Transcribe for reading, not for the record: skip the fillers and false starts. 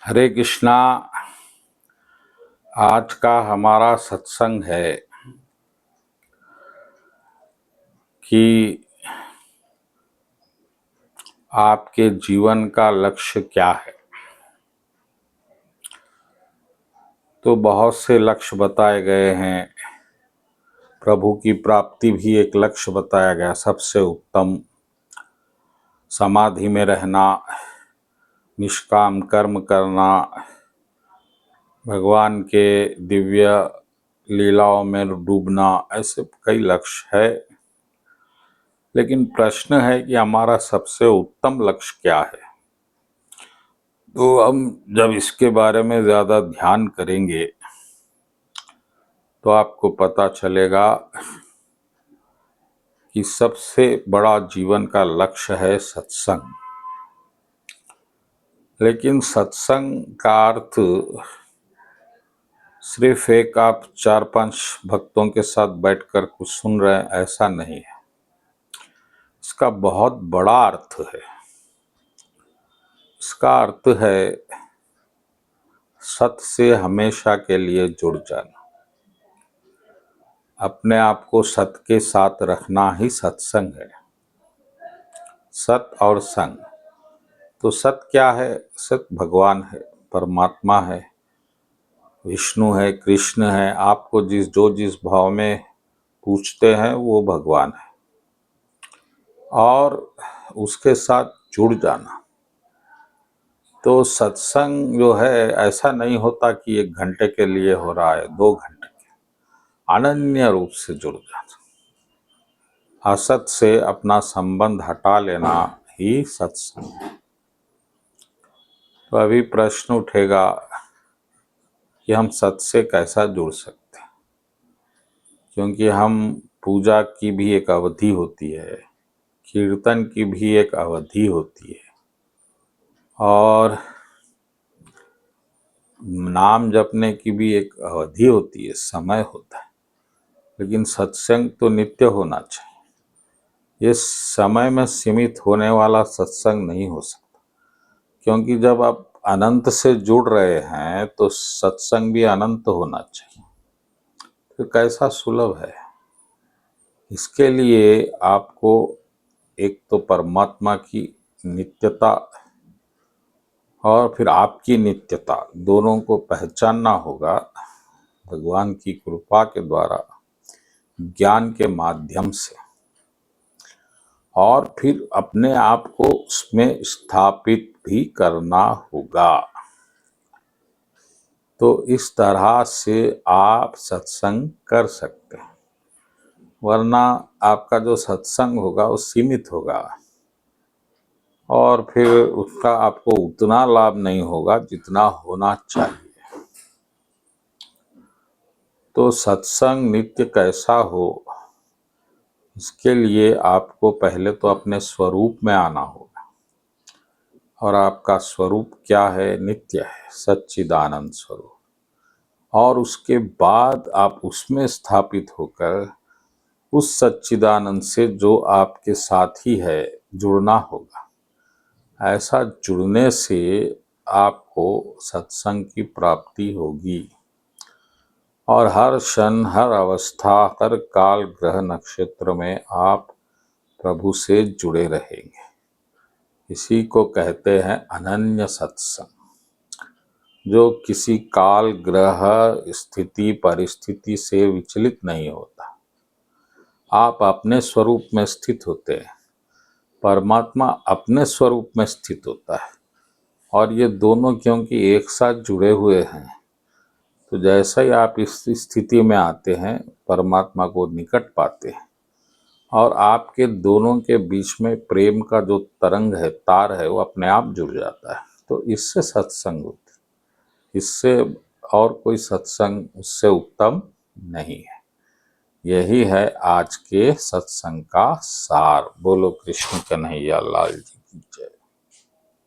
हरे कृष्णा। आज का हमारा सत्संग है कि आपके जीवन का लक्ष्य क्या है। तो बहुत से लक्ष्य बताए गए हैं। प्रभु की प्राप्ति भी एक लक्ष्य बताया गया, सबसे उत्तम समाधि में रहना, निष्काम कर्म करना, भगवान के दिव्य लीलाओं में डूबना, ऐसे कई लक्ष्य है। लेकिन प्रश्न है कि हमारा सबसे उत्तम लक्ष्य क्या है। तो हम जब इसके बारे में ज़्यादा ध्यान करेंगे तो आपको पता चलेगा कि सबसे बड़ा जीवन का लक्ष्य है सत्संग। लेकिन सत्संग का अर्थ सिर्फ एक आप 4-5 भक्तों के साथ बैठकर कुछ सुन रहे हैं, ऐसा नहीं है। इसका बहुत बड़ा अर्थ है। इसका अर्थ है सत्य से हमेशा के लिए जुड़ जाना। अपने आप को सत्य के साथ रखना ही सत्संग है। सत्य और संग। तो सत्य क्या है? सत्य भगवान है, परमात्मा है, विष्णु है, कृष्ण है। आपको जो जिस भाव में पूछते हैं वो भगवान है। और उसके साथ जुड़ जाना। तो सत्संग जो है ऐसा नहीं होता कि 1 घंटे के लिए हो रहा है, 2 घंटे के, अनन्य रूप से जुड़ जाना। असत से अपना संबंध हटा लेना ही सत्संग है। तो अभी प्रश्न उठेगा कि हम सत्य से कैसा जुड़ सकते हैं, क्योंकि हम पूजा की भी एक अवधि होती है, कीर्तन की भी एक अवधि होती है, और नाम जपने की भी एक अवधि होती है, समय होता है। लेकिन सत्संग तो नित्य होना चाहिए। ये समय में सीमित होने वाला सत्संग नहीं हो सकता, क्योंकि जब आप अनंत से जुड़ रहे हैं तो सत्संग भी अनंत होना चाहिए। तो कैसा सुलभ है। इसके लिए आपको एक तो परमात्मा की नित्यता और फिर आपकी नित्यता, दोनों को पहचानना होगा भगवान की कृपा के द्वारा, ज्ञान के माध्यम से, और फिर अपने आप को उसमें स्थापित भी करना होगा। तो इस तरह से आप सत्संग कर सकते हैं, वरना आपका जो सत्संग होगा वो सीमित होगा और फिर उसका आपको उतना लाभ नहीं होगा जितना होना चाहिए। तो सत्संग नित्य कैसा हो, इसके लिए आपको पहले तो अपने स्वरूप में आना होगा। और आपका स्वरूप क्या है? नित्य है, सच्चिदानंद स्वरूप। और उसके बाद आप उसमें स्थापित होकर उस सच्चिदानंद से जो आपके साथी है जुड़ना होगा। ऐसा जुड़ने से आपको सत्संग की प्राप्ति होगी और हर क्षण, हर अवस्था, हर काल, ग्रह, नक्षत्र में आप प्रभु से जुड़े रहेंगे। इसी को कहते हैं अनन्य सत्संग, जो किसी काल, ग्रह, स्थिति, परिस्थिति से विचलित नहीं होता। आप अपने स्वरूप में स्थित होते हैं, परमात्मा अपने स्वरूप में स्थित होता है, और ये दोनों क्योंकि एक साथ जुड़े हुए हैं, तो जैसा ही आप इस स्थिति में आते हैं परमात्मा को निकट पाते हैं, और आपके दोनों के बीच में प्रेम का जो तरंग है, तार है, वो अपने आप जुड़ जाता है। तो इससे सत्संग होती है। इससे और कोई सत्संग उससे उत्तम नहीं है। यही है आज के सत्संग का सार। बोलो कृष्ण कन्हैया लाल जी की जय।